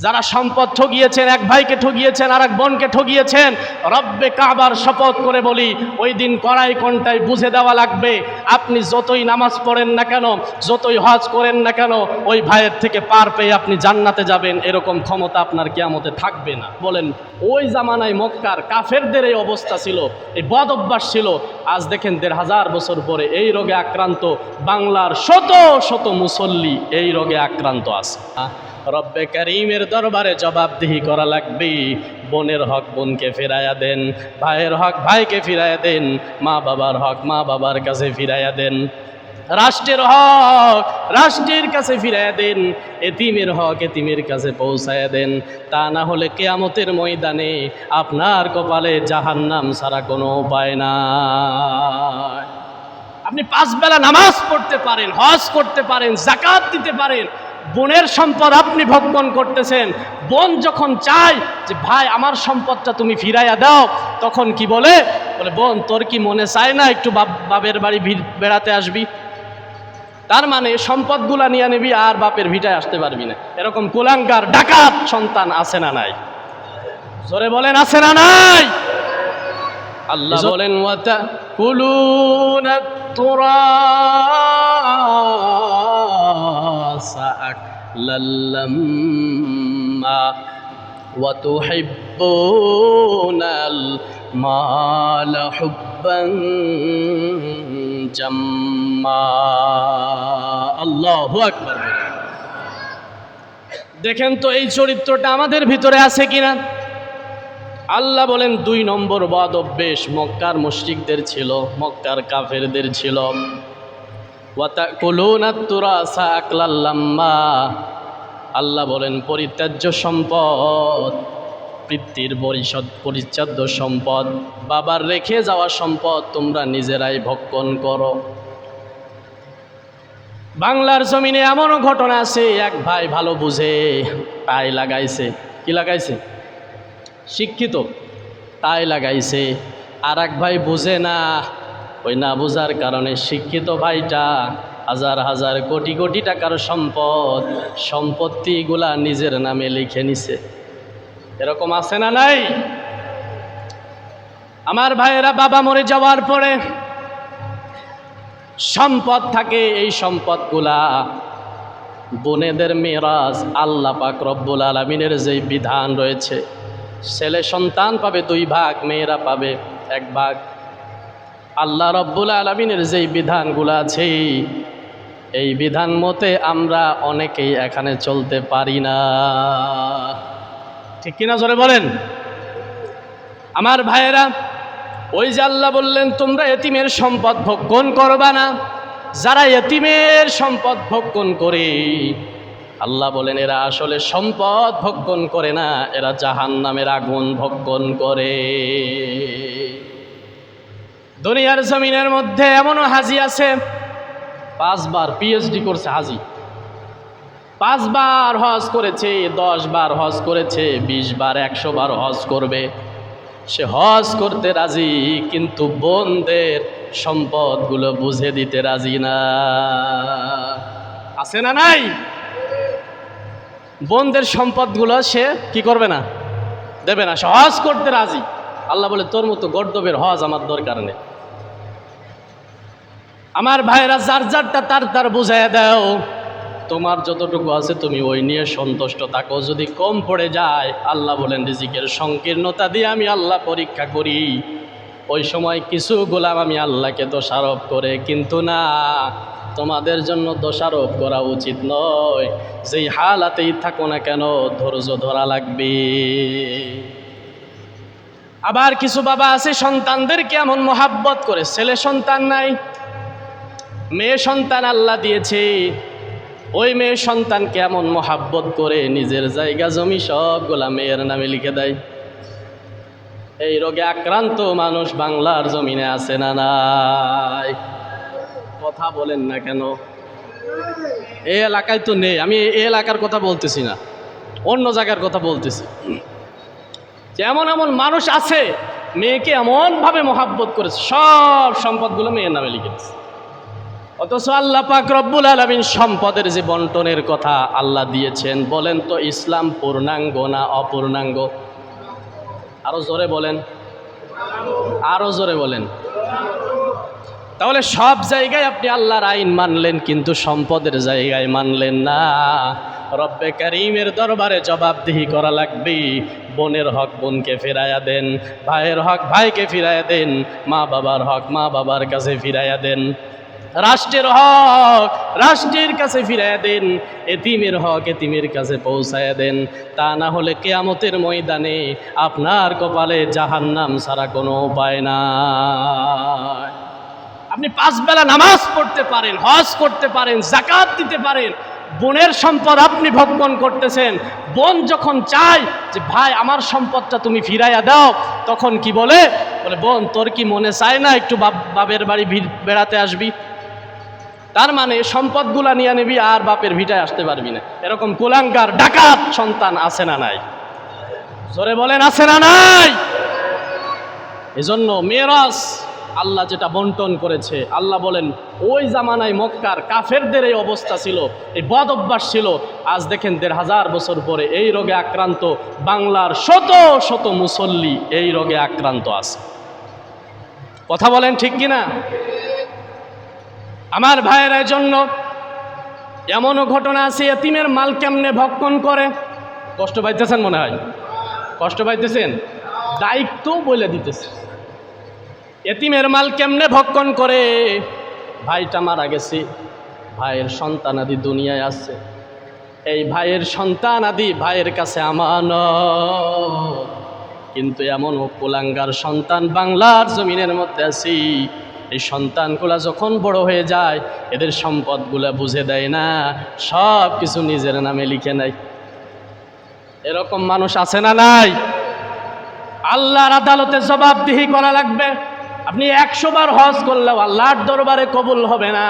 যারা সম্পদ ঠগিয়েছেন, এক ভাইকে ঠগিয়েছেন, আর এক বোনকে ঠগিয়েছেন, রব্বে কাবার শপথ করে বলি, ওই দিন কড়াই কোনটাই বুঝে দেওয়া লাগবে। আপনি যতই নামাজ পড়েন না কেন, যতই হজ করেন না কেন, ওই ভাইয়ের থেকে পার পেয়ে আপনি জান্নাতে যাবেন, এরকম ক্ষমতা আপনার কিয়ামতে থাকবে না। বলেন, ওই জামানায় মক্কার কাফেরদের এই অবস্থা ছিল, এই বদ অভ্যাস ছিল। আজ দেখেন ১৫০০ বছর পরে এই রোগে আক্রান্ত বাংলার শত শত মুসল্লি এই রোগে আক্রান্ত আছে। রব্বে কারীমের দরবারে জবাবদিহি করা লাগবে। বোনের হক বোনকে ফিরাইয়া দেন, ভাইয়ের হক ভাইকে ফিরাইয়া দেন, মা বাবার হক মা বাবার কাছে ফিরাইয়া দেন, রাষ্ট্রের হক রাষ্ট্রের কাছে ফিরাইয়া দেন, এতিমের হক এতিমের কাছে পৌঁছাইয়া দেন। তা না হলে কিয়ামতের ময়দানে আপনার কপালে জাহান্নাম ছাড়া কোনো উপায় নাই। আপনি 5 বেলা নামাজ পড়তে পারেন, হজ করতে পারেন, যাকাত দিতে পারেন, বোনের সম্পদ আপনি ভক্ষণ করতেছেন। বোন যখন চায় যে ভাই আমার সম্পদটা তুমি ফিরাইয়া দাও, তখন কি বলে? বলে, বোন তোর কি মনে চায় না একটু বাপের বাড়ি বেড়াতে আসবি? তার মানে সম্পদগুলা নিয়ে নিবি আর বাপের ভিটায় আসতে পারবি না। এরকম কুলাঙ্গার ডাকাত সন্তান আছে না নাই? জোরে বলেন, আছে না নাই? আল্লাহ বলেন, ওয়াতাকুলুনা তুরাসা আকলাল লাম্মা ওয়া তুহিব্বুনাল মালা হুব্বান জাম্মা। আল্লাহু আকবার। দেখেন তো এই চরিত্রটা আমাদের ভিতরে আছে কিনা? আল্লাহ বলেন 2 নম্বর বদ অভ্যেস মক্কার মুশরিকদের ছিল, মক্কার কাফেরদের ছিল। ওয়াতাকুলুনা তুরাসা আকলাল লাম্মা। আল্লাহ বলেন পরিত্যাজ্য সম্পদ, পিতৃর পরিচ্ছাদ্য সম্পদ, বাবার রেখে যাওয়া সম্পদ তোমরা নিজেরাই ভক্ষণ করো। বাংলার জমিনে এমনও ঘটনা আছে, এক ভাই ভালো বুঝে টাই লাগাইছে। কি লাগাইছে? শিক্ষিত, টাই লাগাইছে। আর এক ভাই বুঝে না, ওই না বুঝার কারণে শিক্ষিত ভাইটা হাজার হাজার কোটি কোটি টাকার সম্পত্তিগুলা নিজের নামে লিখে নিছে। এরকম আছে না নাই? আমার ভাইয়েরা, বাবা মরে যাওয়ার পরে সম্পদ থাকে, এই সম্পদগুলা বোনেদের মিরাজ। আল্লাহ পাক রব্বুল আলামিনের যেই বিধান রয়েছে, ছেলে সন্তান পাবে 2 ভাগ, মেয়েরা পাবে 1 ভাগ। আল্লাহ রব্বুল আলামিনের যেই বিধানগুলো আছে, এই বিধান মতে আমরা অনেকেই এখানে চলতে পারি না। ঠিক কিনা জোরে বলেন? আমার ভাইয়েরা, ওই যে আল্লাহ বললেন তোমরা এতিমের সম্পদ ভক্ষণ করবা না। যারা এতিমের সম্পদ ভক্ষণ করে, আল্লাহ বলেন এরা আসলে সম্পদ ভক্ষণ করে না, এরা জাহান্নামের আগুন ভক্ষণ করে। দুনিয়ার জমিনের মধ্যে এমনও হাজি আছে 5 বার পিএইচডি করছে, হাজি 5 বার হজ করেছে, 10 বার হজ করেছে, 20 বার 100 বার হজ করবে। সে হজ করতে রাজি, কিন্তু বোনদের সম্পদগুলো বুঝে দিতে রাজি না। আছে না নাই? বোনদের সম্পদগুলো সে কি করবে না? দেবে না। সে হজ করতে রাজি। আল্লাহ বলে তোর মতো গর্দবের হজ আমার দরকার নেই। আমার ভাইরা, যার যারটা তার বুঝাইয়া দাও। তোমার যতটুকু আছে তুমি ওই নিয়ে সন্তুষ্ট থাকো। যদি কম পড়ে যায়, আল্লাহ বলেন রিজিকের সংকীর্ণতা দিয়ে আমি আল্লাহ পরীক্ষা করি। ওই সময় কিছু গোলাম আমি আল্লাহকে দোষারোপ করে, কিন্তু না, তোমাদের জন্য দোষারোপ করা উচিত নয়। যেই হালাতেই থাকো না কেন, ধৈর্য ধরা লাগবে। আবার কিছু বাবা আছে সন্তানদেরকে এমন মোহাব্বত করে, ছেলে সন্তান নাই, মেয়ে সন্তান আল্লাহ দিয়েছে, ওই মেয়ে সন্তানকে এমন মোহাব্বত করে নিজের জায়গা জমি সবগুলা মেয়ের নামে লিখে দেয়। এই রোগে আক্রান্ত মানুষ বাংলার জমিনে আছে না নাই? কথা বলেন না কেন? এই এলাকায় তো নেই। আমি এই এলাকার কথা বলতেছি না, অন্য জায়গার কথা বলতেছি। এমন এমন মানুষ আছে, মেয়েকে এমনভাবে মোহাব্বত করেছে, সব সম্পদগুলো মেয়ের নামে লিখে দিচ্ছে। অথচ আল্লাহ পাক রব্বুল আলামিন সম্পদের যে বন্টনের কথা আল্লাহ দিয়েছেন, বলেন তো ইসলাম পূর্ণাঙ্গ না অপূর্ণাঙ্গ? আরো জোরে বলেন, আরো জোরে বলেন। তাহলে সব জায়গায় আপনি আল্লাহর আইন মানলেন, কিন্তু সম্পদের জায়গায় মানলেন না। রব্বে কারীমের দরবারে জবাবদিহি করা লাগবে। বোনের হক বোনকে ফিরাইয়া দেন, ভাইয়ের হক ভাইকে ফিরাইয়া দেন, মা বাবার হক মা বাবার কাছে ফিরাইয়া দেন, রাষ্ট্রের হক রাষ্ট্রের কাছে ফিরাইয়া দেন, এতিমের হক এতিমের কাছে পৌঁছায়া দেন। তা না হলে কিয়ামতের ময়দানে আপনার কপালে জাহান্নাম ছাড়া কোনো উপায় নাই। আপনি 5 বেলা নামাজ পড়তে পারেন, হজ করতে পারেন, যাকাত দিতে পারেন, বোনের সম্পদ আপনি ভক্ষণ করতেছেন। বোন যখন চায় যে ভাই আমার সম্পদটা তুমি ফিরাইয়া দাও, তখন কি বলে? বলে বোন তোর কি মনে চায় না একটু বাপের বাড়ি বেড়াতে আসবি? তার মানে সম্পদগুলা নিয়ে নিবি আর বাপের ভিটায় আসতে পারবি না। এরকম কুলাঙ্গার ডাকাত সন্তান আছে না নাই? জোরে বলেন, আছে না নাই? এজন্য মিরাস আল্লাহ যেটা বন্টন করেছে, আল্লাহ বলেন ওই জামানায় মক্কার কাফেরদের এই অবস্থা ছিল, এই বদ অভ্যাস ছিল। আজ দেখেন 1500 বছর পরে এই রোগে আক্রান্ত বাংলার শত শত মুসল্লি এই রোগে আক্রান্ত আছে। কথা বলেন ঠিক কিনা? আমার ভাইয়ের জন্য এমনও ঘটনা আছে, এতিমের মাল কেমনে ভক্ষণ করে। কষ্ট পাইতেছেন মনে হয়, কষ্ট পাইতেছেন, দায়িত্ব বলে দিতেছে। এতিমের মাল কেমনে ভক্ষণ করে? ভাইটা মারা গেছে, ভাইয়ের সন্তানাদি দুনিয়ায় আছে, এই ভাইয়ের সন্তানাদি ভাইয়ের কাছে আমানত। কিন্তু এমন কুলাঙ্গার সন্তান বাংলার জমিনের মধ্যে আছি, এই সন্তানগুলা যখন বড় হয়ে যায় এদের সম্পদগুলা বুঝে দেয় না, সব কিছু নিজের নামে লিখে নেয়। এরকম মানুষ আছে না নাই? আল্লাহর আদালতে জবাবদিহি করা লাগবে। আপনি 100 বার হজ করলেও আল্লাহর দরবারে কবুল হবে না।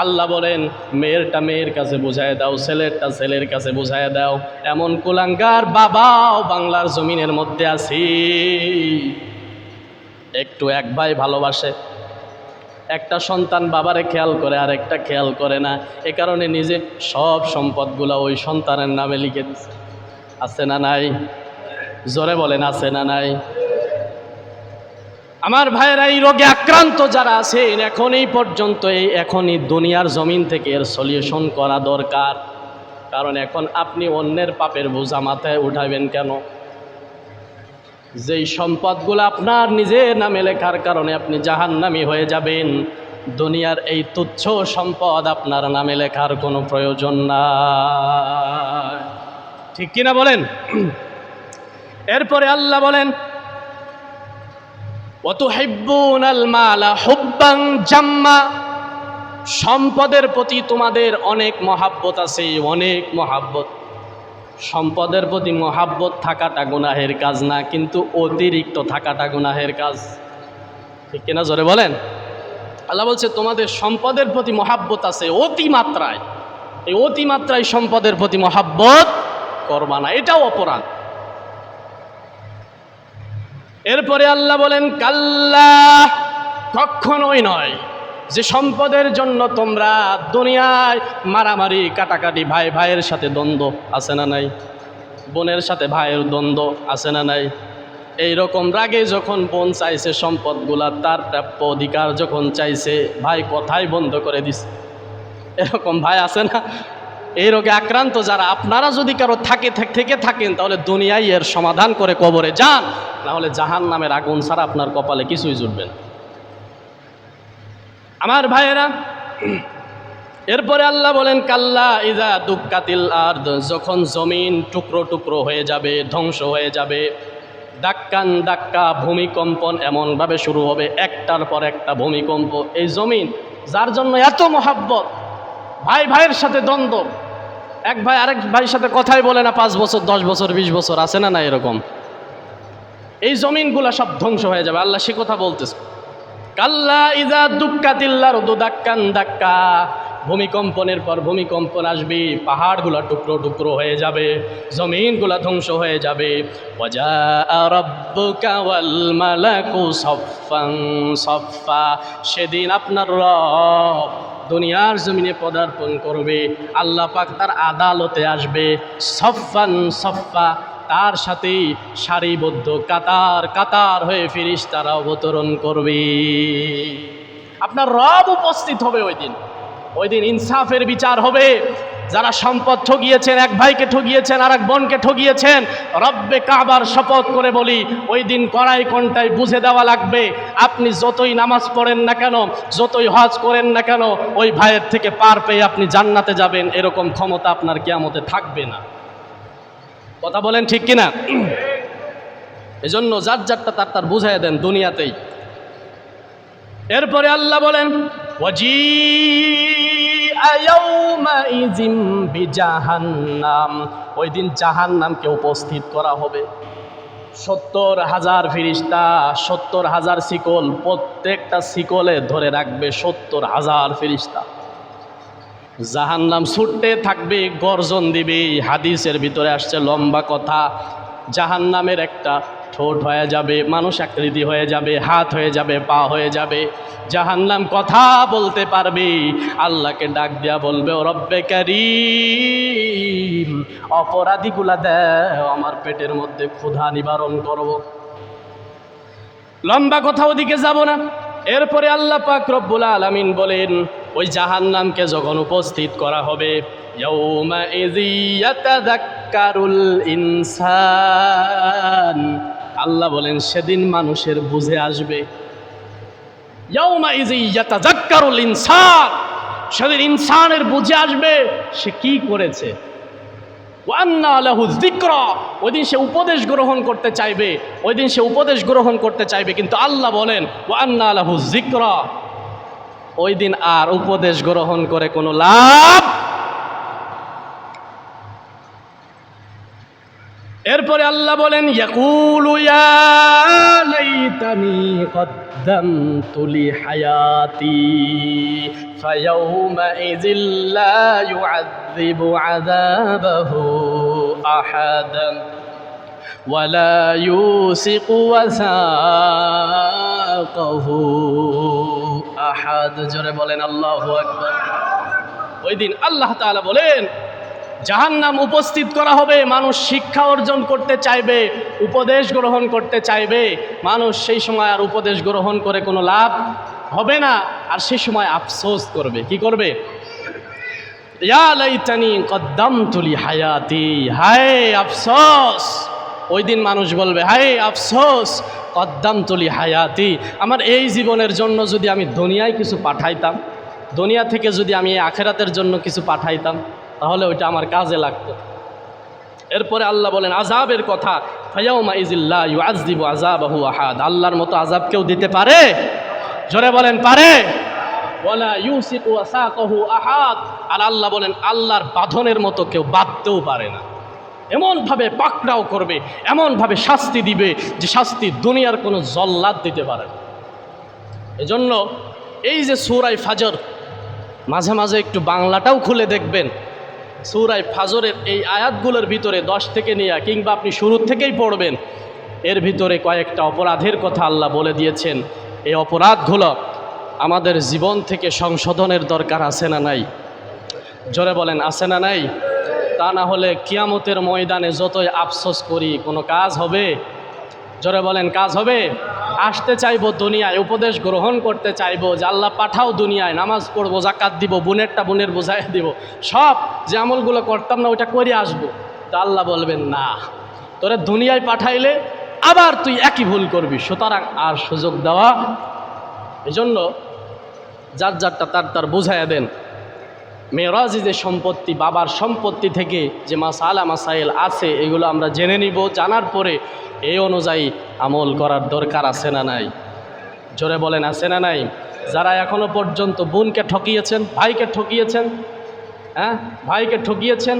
আল্লাহ বলেন মেয়েরটা মেয়ের কাছে বুঝায় দাও, ছেলেরটা ছেলের কাছে বুঝায় দাও। এমন কুলাঙ্গার বাবাও বাংলার জমিনের মধ্যে আছি। একটু এক ভাই ভালোবাসে, একটা সন্তান বাবারে খেয়াল করে আর একটা খেয়াল করে না, এ কারণে নিজে সব সম্পদগুলা ওই সন্তানের নামে লিখে দিচ্ছে। আছে না নাই? জোরে বলেন, আছে না নাই? আমার ভাইয়েরা এই রোগে আক্রান্ত যারা আছেন, এখন এই পর্যন্ত এখনই দুনিয়ার জমিন থেকে এর সলিউশন করা দরকার। কারণ এখন আপনি অন্যের পাপের বোঝা মাথায় উঠাবেন কেন? যেই সম্পদগুলো আপনার নিজের নামে লেখার কারণে আপনি জাহান্নামী হয়ে যাবেন, দুনিয়ার এই তুচ্ছ সম্পদ আপনার নামে লেখার কোনো প্রয়োজন নাই। ঠিক কিনা বলেন? এরপরে আল্লাহ বলেন ওয়াতুহিব্বুনাল মালা হুব্বান জাম্মা, সম্পদের প্রতি তোমাদের অনেক মহাব্বত আছে, অনেক মহাব্বত। সম্পদের প্রতি মহাব্বত থাকাটা গুনাহের কাজ না, কিন্তু অতিরিক্ত থাকাটা গুনাহের কাজ। ঠিক কিনা জোরে বলেন? আল্লাহ বলছে তোমাদের সম্পদের প্রতি মহাব্বত আছে অতিমাত্রায়, এই অতিমাত্রায় সম্পদের প্রতি মহাব্বত করবা না, এটাও অপরাধ। এরপরে আল্লাহ বলেন কাল্লা, কখনোই নয় যে সম্পদের জন্য তোমরা দুনিয়ায় মারামারি কাটাকাটি, ভাই ভাইয়ের সাথে দ্বন্দ্ব, আছে না নাই? বোনের সাথে ভাইয়ের দ্বন্দ্ব, আছে না নাই? এইরকম রাগে যখন বোন চাইছে সম্পদগুলা, তার প্রাপ্য অধিকার যখন চাইছে, ভাই কথাই বন্ধ করে দিছে। এরকম ভাই আছে না? এই রোগে আক্রান্ত যারা, আপনারা যদি কারো থেকে থাকেন তাহলে দুনিয়ায় এর সমাধান করে কবরে যান, না হলে জাহান্নামের আগুন ছাড়া আপনার কপালে কিছুই জুটবে না। আমার ভাইয়েরা, এরপরে আল্লাহ বলেন কাল্লা ইযা দুক্কাতিল আরদ, যখন জমিন টুকরো টুকরো হয়ে যাবে, ধ্বংস হয়ে যাবে, দাক্কান দাক্কা, ভূমিকম্পন এমনভাবে শুরু হবে, একটার পর একটা ভূমিকম্প। এই জমিন যার জন্য এত মহাব্বত, ভাই ভাইয়ের সাথে দ্বন্দ্ব, এক ভাই আরেক ভাইয়ের সাথে কথাই বলে না 5 বছর 10 বছর 20 বছর, আছে না না? এরকম এই জমিনগুলা সব ধ্বংস হয়ে যাবে। আল্লাহ সে কথা বলতেছে কাল্লা ইযা দুক্কাতিল আরদু দাক্কান দাক্কা, ভূমিকম্পনের পর ভূমিকম্পন আসবে, পাহাড়গুলা টুকরো টুকরো হয়ে যাবে, জমিনগুলা ধ্বংস হয়ে যাবে। ওয়াজা রাব্বুকা ওয়াল মালাকু সাফফান সাফফা, সেদিন আপনার রব দুনিয়ার জমিনে পদার্পণ করবে। আল্লাহ পাক তার আদালতে আসবে সফফান সফফা, তার সাথেই সারিবদ্ধ কাতার কাতার হয়ে ফেরেশতারা অবতরণ করবে। আপনার রব উপস্থিত হবে ওই দিন ইনসাফের বিচার হবে। যারা সম্পদ ঠগিয়েছেন, এক ভাইকে ঠগিয়েছেন, আর এক বোনকে ঠগিয়েছেন, রব্বে কাবার শপথ করে বলি ওই দিন কড়াই কণ্ঠায় বুঝে দেওয়া লাগবে। আপনি যতই নামাজ পড়েন না কেন, যতই হজ করেন না কেন, ওই ভাইয়ের থেকে পার পেয়ে আপনি জান্নাতে যাবেন, এরকম ক্ষমতা আপনার কিয়ামতে থাকবে না। কথা বলেন ঠিক কিনা? এজন্য যার যারটা তার বুঝাই দেন দুনিয়াতেই। এরপরে আল্লাহ বলেন ওই দিন জাহান্নামকে উপস্থিত করা হবে। 70,000 ফেরেশতা, 70,000 শিকল, প্রত্যেকটা শিকলে ধরে রাখবে 70,000 ফেরেশতা। জাহান্নাম ছুটতে থাকবে, গর্জন দিবে। হাদিসের ভিতরে আসছে লম্বা কথা, জাহান্নামের একটা ঠোঁট হয়ে যাবে, মানুষ আকৃতি হয়ে যাবে, হাত হয়ে যাবে, পা হয়ে যাবে। জাহান্নাম কথা বলতে পারবে, আল্লাহকে ডাক দিয়া বলবে ও রব্বে কারীম, অপরাধীগুলা দাও, আমার পেটের মধ্যে ক্ষুধা নিবারণ করব। লম্বা কথা, ওদিকে যাব না। এরপরে আল্লাহ পাক রব্বুল আলামিন বলেন ওই জাহান্নামকে যখন উপস্থিত করা হবে, ইয়াউমাইযি ইয়াতাযাক্কারুল ইনসান, আল্লাহ বলেন সেদিন মানুষের বুঝে আসবে। ইয়াউমাইযি ইয়াতাযাক্কারুল ইনসান, সেদিন ইনসানের বুঝে আসবে সে কি করেছে। ওয়া আন্না লাহু যিকরা, ওই দিন সে উপদেশ গ্রহণ করতে চাইবে, ওই দিন সে উপদেশ গ্রহণ করতে চাইবে, কিন্তু আল্লাহ বলেন ওয়া আন্না লাহু যিকরা, ওই দিন আর উপদেশ গ্রহণ করে কোনো লাভ। এরপরে আল্লাহ বলেন ইয়াকুলু ইয়া লাইতানি কদ্দামতু লি হায়াতি ফায়াউমাইযিল লা ইউআযযিবু আযাবাহু আহাদান ওয়া লা ইউসিকু ওয়াসাকাহু আহাদ। জোরে বলেন আল্লাহু আকবার। ওই দিন আল্লাহ তাআলা বলেন জাহান্নাম উপস্থিত করা হবে, মানুষ শিক্ষা অর্জন করতে চাইবে, উপদেশ গ্রহণ করতে চাইবে। মানুষ সেই সময় আর উপদেশ গ্রহণ করে কোনো লাভ হবে না, আর সেই সময় আফসোস করবে। কি করবে? ইয়া লাইতানি কদ্দামতু লি হায়াতি, হায় আফসোস। ওই দিন মানুষ বলবে হায় আফসোস কদ্দামতু লি হায়াতি, আমার এই জীবনের জন্য যদি আমি দুনিয়ায় কিছু পাঠাইতাম, দুনিয়া থেকে যদি আমি এই আখিরাতের জন্য কিছু পাঠাইতাম, তাহলে ওইটা আমার কাজে লাগতো। এরপরে আল্লাহ বলেন আযাবের কথা, ফায়াউমাইযিল লা ইউআযযিবু আযাবাহু আহাদ, আল্লাহর মতো আযাব কেউ দিতে পারে? জোরে বলেন পারে? ওয়ালা ইউসিকু ওয়াসাকাহু আহাদ, আর আল্লাহ বলেন আল্লাহর বাঁধনের মতো কেউ বাঁধতেও পারে না। এমনভাবে পাকড়াও করবে, এমনভাবে শাস্তি দিবে যে শাস্তি দুনিয়ার কোনো জল্লাদ দিতে পারে না। এজন্য এই যে সূরা ফাজর, মাঝে মাঝে একটু বাংলাটাও খুলে দেখবেন। সূরা ফাজরের এই আয়াতগুলোর ভিতরে 10 থেকে নিয়ে কিংবা আপনি শুরু থেকেই পড়বেন, এর ভিতরে কয়েকটা অপরাধের কথা আল্লাহ বলে দিয়েছেন। এই অপরাধগুলো আমাদের জীবন থেকে সংশোধনের দরকার আছে না নাই? জোরে বলেন আছে না নাই? তা না হলে কিয়ামতের ময়দানে যতই আফসোস করি কোনো কাজ হবে? জোরে বলেন কাজ হবে? আসতে চাইবো দুনিয়ায়, উপদেশ গ্রহণ করতে চাইবো যে আল্লাহ পাঠাও দুনিয়ায়, নামাজ পড়বো, জাকাত দিব, বোনেরটা বোনের বোঝাই দিব, সব যে আমলগুলো করতাম না ওইটা করে আসবো। তা আল্লাহ বলবেন না, তোরে দুনিয়ায় পাঠাইলে আবার তুই একই ভুল করবি, সুতরাং আর সুযোগ দেওয়া। এজন্য যার যারটা তার বুঝাইয়া দেন। মেরাজি যে সম্পত্তি, বাবার সম্পত্তি থেকে যে মাসালা মাসাইল আছে, এগুলো আমরা জেনে নিব। জানার পরে এই অনুযায়ী আমল করার দরকার আছে না নাই? জোরে বলেন আছে না নাই? যারা এখনো পর্যন্ত বোনকে ঠকিয়েছেন, ভাইকে ঠকিয়েছেন, ভাইকে ঠকিয়েছেন,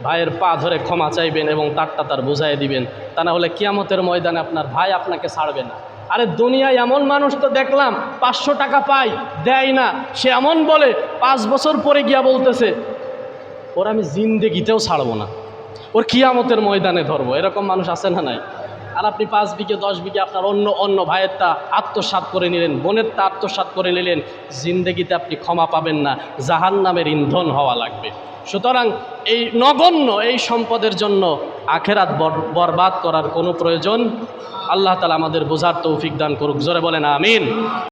ভাইয়ের পা ধরে ক্ষমা চাইবেন এবং তার বুঝাই দিবেন। তা না হলে কিয়ামতের ময়দানে আপনার ভাই আপনাকে ছাড়বে না। আরে দুনিয়ায় এমন মানুষ তো দেখলাম 500 টাকা পায়, দেয় না, সে এমন বলে 5 বছর পরে গিয়া বলতেছে ওর আমি জিন্দেগিতেও ছাড়বো না, ওর কিয়ামতের ময়দানে ধরবো। এরকম মানুষ আছে না নাই? আর আপনি 5 বিঘে 10 বিঘে আপনার অন্য ভাইয়েরটা আত্মসাৎ করে নিলেন, বোনেরটা আত্মসাৎ করে নিলেন, জিন্দেগিতে আপনি ক্ষমা পাবেন না, জাহান্নামের ইন্ধন হওয়া লাগবে। সুতরাং এই নগণ্য এই সম্পদের জন্য আখেরাত বরবাদ করার কোনো প্রয়োজন। আল্লাহ তাআলা আমাদের বোঝার তৌফিক দান করুক, জোরে বলেন আমিন।